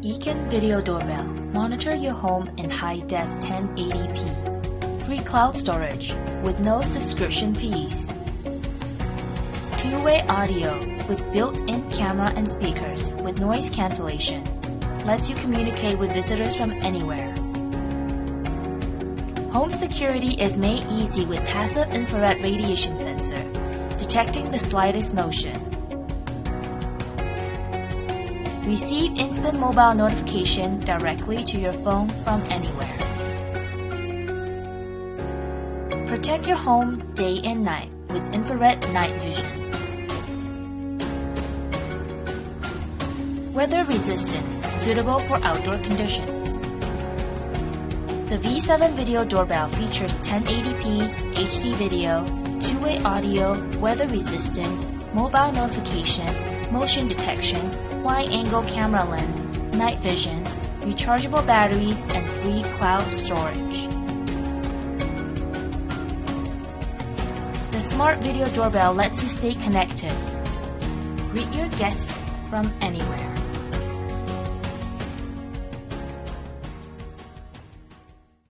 Econ Video Doorbell. Monitor your home in high-def 1080p. Free cloud storage with no subscription fees. Two-way audio with built-in camera and speakers with noise cancellation. Lets you communicate with visitors from anywhere. Home security is made easy with passive infrared radiation sensor, detecting the slightest motion. Receive instant mobile notification directly to your phone from anywhere. Protect your home day and night with infrared night vision. Weather resistant, suitable for outdoor conditions. The V7 Video Doorbell features 1080p HD video, two-way audio, weather resistant, mobile notification, motion detection, wide-angle camera lens, night vision, rechargeable batteries, and free cloud storage. The Smart Video Doorbell lets you stay connected. Greet your guests from anywhere.